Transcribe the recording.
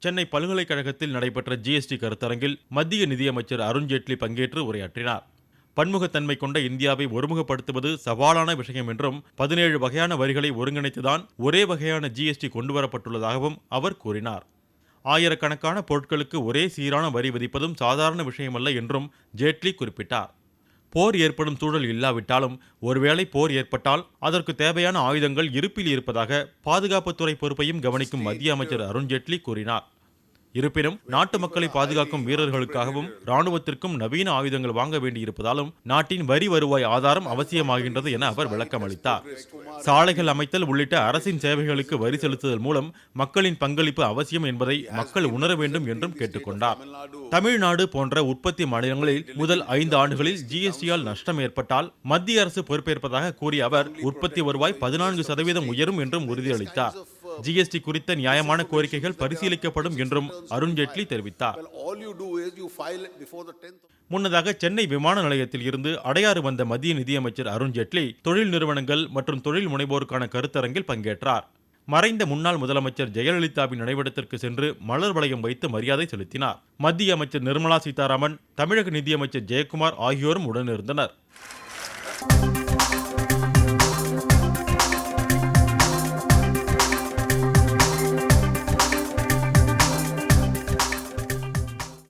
சென்னை பல்கலைக்கழகத்தில் நடைபெற்ற ஜிஎஸ்டி கருத்தரங்கில் மத்திய நிதியமைச்சர் அருண்ஜேட்லி பங்கேற்று உரையாற்றினார். பன்முகத்தன்மை கொண்ட இந்தியாவை ஒருமுகப்படுத்துவது சவாலான விஷயம் என்றும் 17 வகையான வரிகளை ஒருங்கிணைத்துதான் ஒரே வகையான ஜிஎஸ்டி கொண்டுவரப்பட்டுள்ளதாகவும் அவர் கூறினார். ஆயிரக்கணக்கான பொருட்களுக்கு ஒரே சீரான வரி விதிப்பதும் சாதாரண விஷயமல்ல என்றும் ஜேட்லி குறிப்பிட்டார். போர் ஏற்படும் சூழல் இல்லாவிட்டாலும் ஒருவேளை போர் ஏற்பட்டால் அதற்கு தேவையான ஆயுதங்கள் இருப்பில் இருப்பதாக பாதுகாப்புத்துறை பொறுப்பையும் கவனிக்கும் மத்திய அமைச்சர் அருண்ஜேட்லி கூறினார். இருப்பினும் நாட்டு மக்களை பாதுகாக்கும் வீரர்களுக்காகவும் ராணுவத்திற்கும் நவீன ஆயுதங்கள் வாங்க வேண்டியிருப்பதாலும் நாட்டின் வரி வருவாய் ஆதாரம் அவசியமாகின்றது என அவர் விளக்கம் அளித்தார். சாலைகள் அமைத்தல் உள்ளிட்ட அரசின் சேவைகளுக்கு வரி செலுத்துதல் மூலம் மக்களின் பங்களிப்பு அவசியம் என்பதை மக்கள் உணர வேண்டும் என்றும் கேட்டுக்கொண்டார். தமிழ்நாடு போன்ற உற்பத்தி மாநிலங்களில் முதல் 5 ஆண்டுகளில் ஜிஎஸ்டியால் நஷ்டம் ஏற்பட்டால் மத்திய அரசு பொறுப்பேற்பதாக கூறிய அவர் உற்பத்தி வருவாய் 14% உயரும் என்றும் உறுதியளித்தார். ஜிஎஸ்டி குறித்த நியாயமான கோரிக்கைகள் பரிசீலிக்கப்படும் என்றும் அருண்ஜேட்லி தெரிவித்தார். முன்னதாக சென்னை விமான நிலையத்தில் இருந்து அடையாறு வந்த மத்திய நிதியமைச்சர் அருண்ஜேட்லி தொழில் நிறுவனங்கள் மற்றும் தொழில் முனைவோருக்கான கருத்தரங்கில் பங்கேற்றார். மறைந்த முன்னாள் முதலமைச்சர் ஜெயலலிதாவின் நினைவிடத்திற்கு சென்று மலர் வளையம் வைத்து மரியாதை செலுத்தினார். மத்திய அமைச்சர் நிர்மலா சீதாராமன், தமிழக நிதியமைச்சர் ஜெயக்குமார் ஆகியோரும் உடனிருந்தனர்.